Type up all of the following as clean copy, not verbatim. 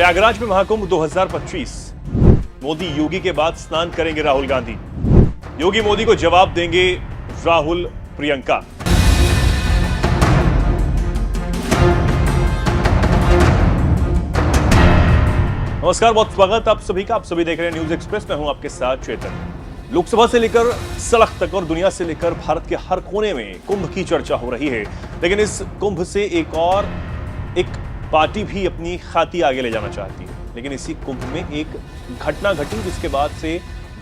प्रयागराज में महाकुंभ 2025। मोदी योगी के बाद स्नान करेंगे राहुल गांधी। योगी मोदी को जवाब देंगे राहुल प्रियंका। नमस्कार, बहुत स्वागत आप सभी का। आप सभी देख रहे हैं न्यूज एक्सप्रेस। मैं हूं आपके साथ चेतन। लोकसभा से लेकर सड़क तक और दुनिया से लेकर भारत के हर कोने में कुंभ की चर्चा हो रही है, लेकिन इस कुंभ से एक पार्टी भी अपनी खाती आगे ले जाना चाहती है। लेकिन इसी कुंभ में एक घटना घटी जिसके बाद से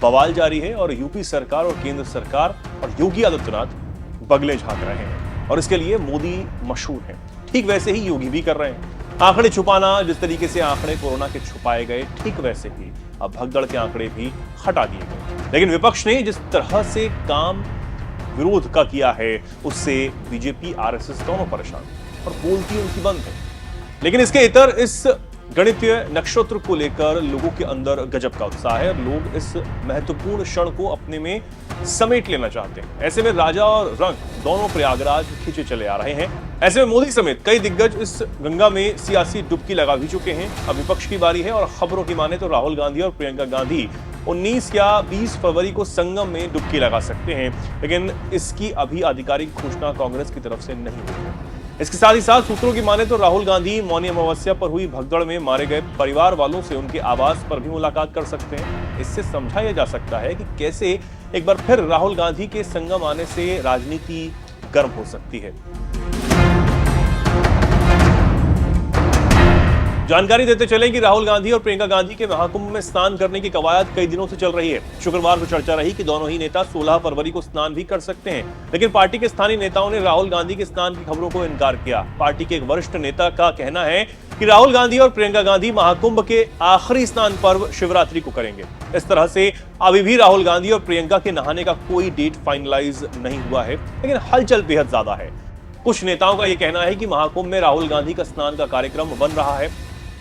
बवाल जारी है और यूपी सरकार और केंद्र सरकार और योगी आदित्यनाथ बगले झांक रहे हैं और इसके लिए मोदी मशहूर हैं। ठीक वैसे ही योगी भी कर रहे हैं। आंकड़े छुपाना, जिस तरीके से आंकड़े कोरोना के छुपाए गए, ठीक वैसे ही अब भगदड़ के आंकड़े भी हटा दिए गए। लेकिन विपक्ष ने जिस तरह से काम विरोध का किया है उससे बीजेपी आरएसएस दोनों परेशान और बोलती उनकी बंद है। लेकिन इसके इतर इस गणितीय नक्षत्र को लेकर लोगों के अंदर गजब का उत्साह है और लोग इस महत्वपूर्ण क्षण को अपने में समेट लेना चाहते हैं। ऐसे में राजा और रंग दोनों प्रयागराज खींचे चले आ रहे हैं। ऐसे में मोदी समेत कई दिग्गज इस गंगा में सियासी डुबकी लगा भी चुके हैं। अब विपक्ष की बारी है और खबरों की माने तो राहुल गांधी और प्रियंका गांधी 19 या 20 फरवरी को संगम में डुबकी लगा सकते हैं, लेकिन इसकी अभी आधिकारिक घोषणा कांग्रेस की तरफ से नहीं हुई है। इसके साथ ही साथ सूत्रों की माने तो राहुल गांधी मौनी अमावस्या पर हुई भगदड़ में मारे गए परिवार वालों से उनके आवास पर भी मुलाकात कर सकते हैं। इससे समझा यह जा सकता है कि कैसे एक बार फिर राहुल गांधी के संगम आने से राजनीति गर्म हो सकती है। जानकारी देते चलें कि राहुल गांधी और प्रियंका गांधी के महाकुंभ में स्नान करने की कवायद कई दिनों से चल रही है। शुक्रवार को चर्चा रही कि दोनों ही नेता 16 फरवरी को स्नान भी कर सकते हैं, लेकिन पार्टी के स्थानीय नेताओं ने राहुल गांधी के स्नान की खबरों को इनकार किया। पार्टी के एक वरिष्ठ नेता का कहना है कि राहुल गांधी और प्रियंका गांधी महाकुंभ के आखिरी स्नान पर्व शिवरात्रि को करेंगे। इस तरह से अभी भी राहुल गांधी और प्रियंका के नहाने का कोई डेट फाइनलाइज नहीं हुआ है, लेकिन हलचल बेहद ज्यादा है। कुछ नेताओं का यह कहना है कि महाकुंभ में राहुल गांधी का स्नान का कार्यक्रम बन रहा है,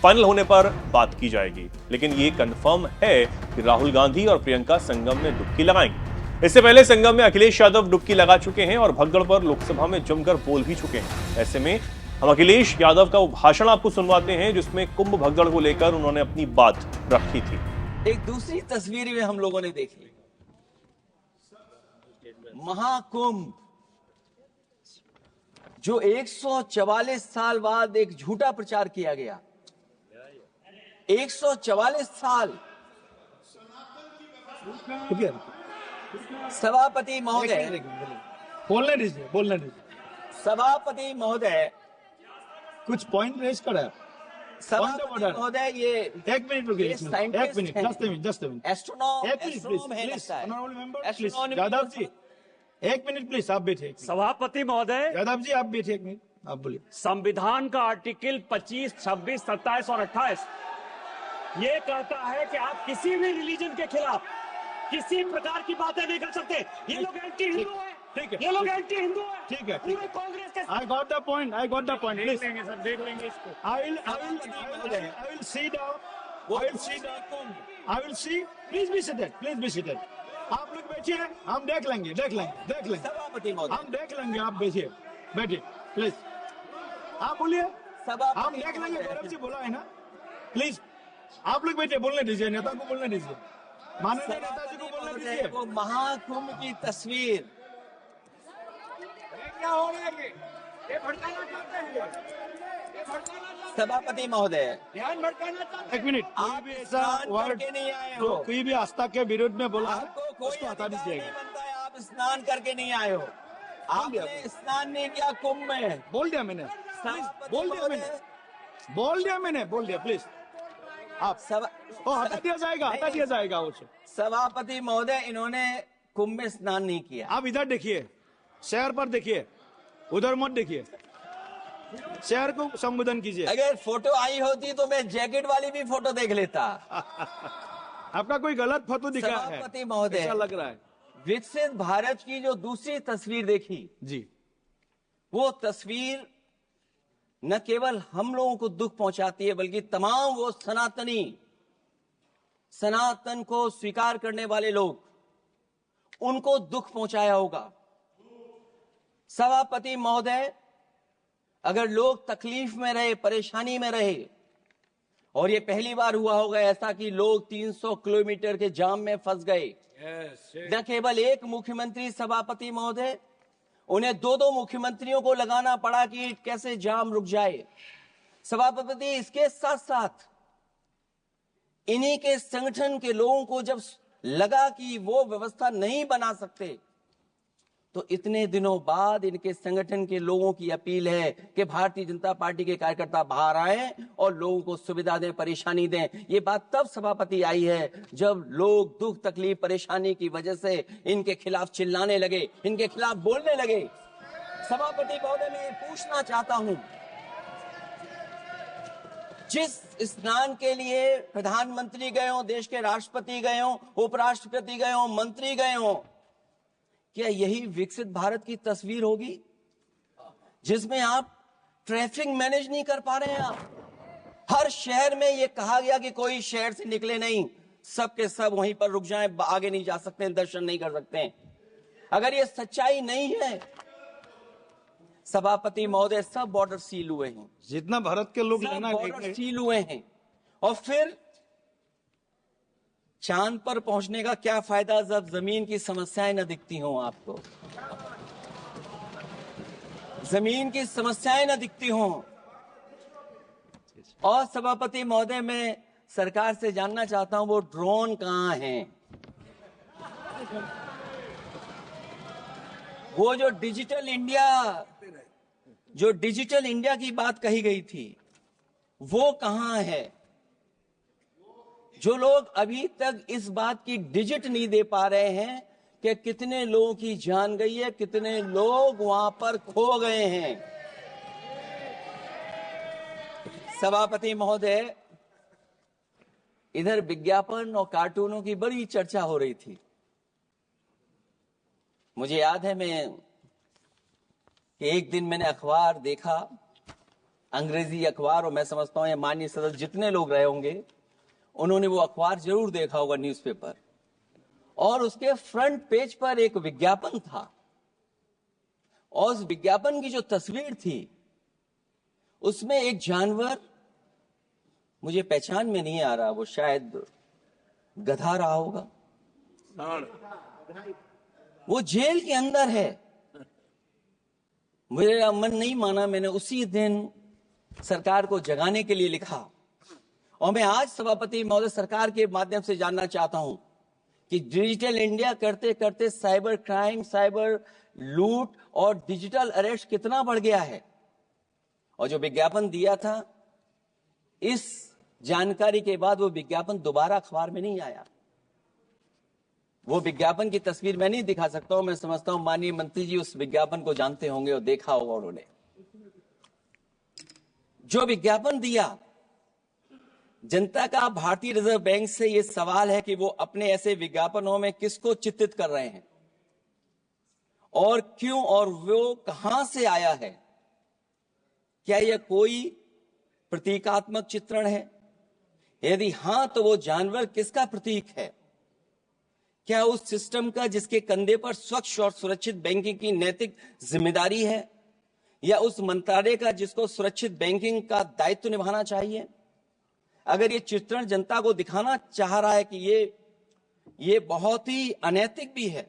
फाइनल होने पर बात की जाएगी, लेकिन ये कंफर्म है कि राहुल गांधी और प्रियंका संगम में डुबकी लगाएंगे। इससे पहले संगम में अखिलेश यादव डुबकी लगा चुके हैं और भगदड़ पर लोकसभा में जमकर बोल भी चुके हैं। ऐसे में हम अखिलेश यादव का वो भाषण आपको सुनवाते हैं जिसमें कुंभ भगदड़ को लेकर उन्होंने अपनी बात रखी थी। एक दूसरी तस्वीर में हम लोगों ने देखी, महाकुंभ जो 144 साल बाद एक झूठा प्रचार किया गया। 144 साल। सभापति महोदय, बोलने दीजिए। सभापति महोदय, कुछ पॉइंट रेज करा। सभापति महोदय, ये एक मिनट रुकिए, जस्ट अ मिनट, एस्ट्रोनॉम है लगता है। ऑनरेबल मेंबर यादव जी, एक मिनट प्लीज, आप बैठिए। सभापति महोदय, यादव जी आप बैठिए, एक मिनट, आप बोलिए। संविधान का आर्टिकल 25, 26, 27 और 28 ये कहता है कि आप किसी भी रिलीजन के खिलाफ किसी प्रकार की बातें नहीं कर सकते। ये लोग एंटी हिंदू है, ठीक है, ये लोग एंटी हिंदू है, ठीक है, पूरे कांग्रेस के। आई गॉट द पॉइंट, देख लेंगे सर, देख लेंगे इसको। I will see please be seated. आप लोग बैठिए, हम देख लेंगे। सभापति महोदय, हम देख लेंगे, आप बैठिए प्लीज, आप बोलिए, हम देख लेंगे। गौरव जी बोला है ना, प्लीज आप लोग बैठिए, बोलने दीजिए, नेता को बोलने दीजिए, माननीय नेताजी को बोलने दीजिए। वो महाकुंभ की तस्वीर क्या हो रहा है? ये भड़काना चाहते हैं, सभापति महोदय, ध्यान भड़काना चाहते हैं। एक मिनट, आप स्नान करके नहीं आए हो। कोई भी आस्था के विरोध में बोला है आपको कोई उसको हटा अधिकार नहीं दीजिएगा। बनता है, आप स्नान करके नहीं आए हो। आपने स्नान नहीं किया कुंभ में। बोल दिया मैंने, बोल दिया प्लीज। आप हटा दिया जाएगा उसे। सभापति महोदय, इन्होंने कुंभ में स्नान नहीं किया। आप इधर देखिए, शहर पर देखिए, उधर मत देखिए, शहर को संबोधन कीजिए। अगर फोटो आई होती तो मैं जैकेट वाली भी फोटो देख लेता। आपका कोई गलत फोटो दिखा है, सभापति महोदय, ऐसा लग रहा है। विकसित भारत की जो दूसरी तस्वीर देखी जी, वो तस्वीर न केवल हम लोगों को दुख पहुंचाती है, बल्कि तमाम वो सनातन को स्वीकार करने वाले लोग, उनको दुख पहुंचाया होगा। सभापति महोदय, अगर लोग तकलीफ में रहे, परेशानी में रहे, और ये पहली बार हुआ होगा ऐसा कि लोग 300 किलोमीटर के जाम में फंस गए। न केवल एक मुख्यमंत्री सभापति महोदय, उन्हें दो मुख्यमंत्रियों को लगाना पड़ा कि कैसे जाम रुक जाए। सभापति, इसके साथ साथ इन्हीं के संगठन के लोगों को जब लगा कि वो व्यवस्था नहीं बना सकते, तो इतने दिनों बाद इनके संगठन के लोगों की अपील है कि भारतीय जनता पार्टी के कार्यकर्ता बाहर आए और लोगों को सुविधा दें, परेशानी दें। ये बात तब सभापति आई है जब लोग दुख तकलीफ परेशानी की वजह से इनके खिलाफ चिल्लाने लगे, इनके खिलाफ बोलने लगे। सभापति महोदय, मैं ये पूछना चाहता हूं, जिस स्नान के लिए प्रधानमंत्री गए हो, देश के राष्ट्रपति गए हो, उपराष्ट्रपति गए हो, मंत्री गए हो, क्या यही विकसित भारत की तस्वीर होगी जिसमें आप ट्रैफिक मैनेज नहीं कर पा रहे हैं? आप हर शहर में ये कहा गया कि कोई शहर से निकले नहीं, सब के सब वहीं पर रुक जाएं, आगे नहीं जा सकते, दर्शन नहीं कर सकते। अगर ये सच्चाई नहीं है सभापति महोदय, सब बॉर्डर सील हुए हैं, जितना भारत के लोग सब बॉर्डर सील हुए हैं, और फिर चांद पर पहुंचने का क्या फायदा जब जमीन की समस्याएं न दिखती हों आपको, जमीन की समस्याएं न दिखती हों। और सभापति महोदय, मैं सरकार से जानना चाहता हूं वो ड्रोन कहां हैं? वो जो डिजिटल इंडिया की बात कही गई थी, वो कहां है? जो लोग अभी तक इस बात की डिजिट नहीं दे पा रहे हैं कि कितने लोगों की जान गई है, कितने लोग वहां पर खो गए हैं। सभापति महोदय, इधर विज्ञापन और कार्टूनों की बड़ी चर्चा हो रही थी। मुझे याद है कि एक दिन मैंने अखबार देखा, अंग्रेजी अखबार, और मैं समझता हूं ये माननीय सदस्य जितने लोग रहे होंगे उन्होंने वो अखबार जरूर देखा होगा, न्यूज़पेपर, और उसके फ्रंट पेज पर एक विज्ञापन था, और उस विज्ञापन की जो तस्वीर थी उसमें एक जानवर, मुझे पहचान में नहीं आ रहा, वो शायद गधा रहा होगा, वो जेल के अंदर है। मेरा मन नहीं माना, मैंने उसी दिन सरकार को जगाने के लिए लिखा, और मैं आज सभापति महोदय सरकार के माध्यम से जानना चाहता हूं कि डिजिटल इंडिया करते करते साइबर क्राइम, साइबर लूट और डिजिटल अरेस्ट कितना बढ़ गया है। और जो विज्ञापन दिया था, इस जानकारी के बाद वो विज्ञापन दोबारा अखबार में नहीं आया। वो विज्ञापन की तस्वीर मैं नहीं दिखा सकता हूं, मैं समझता हूं माननीय मंत्री जी उस विज्ञापन को जानते होंगे और देखा होगा उन्होंने। जो विज्ञापन दिया, जनता का भारतीय रिजर्व बैंक से यह सवाल है कि वो अपने ऐसे विज्ञापनों में किसको चित्रित कर रहे हैं और क्यों, और वो कहां से आया है? क्या यह कोई प्रतीकात्मक चित्रण है? यदि हां, तो वो जानवर किसका प्रतीक है? क्या उस सिस्टम का जिसके कंधे पर स्वच्छ और सुरक्षित बैंकिंग की नैतिक जिम्मेदारी है, या उस मंत्रालय का जिसको सुरक्षित बैंकिंग का दायित्व निभाना चाहिए? अगर ये चित्रण जनता को दिखाना चाह रहा है कि ये बहुत ही अनैतिक भी है,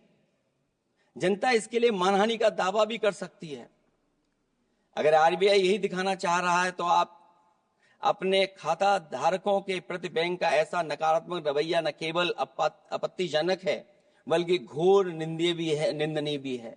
जनता इसके लिए मानहानि का दावा भी कर सकती है। अगर आरबीआई यही दिखाना चाह रहा है, तो आप अपने खाता धारकों के प्रति बैंक का ऐसा नकारात्मक रवैया न केवल आपत्तिजनक है, बल्कि घोर निंदनीय भी है।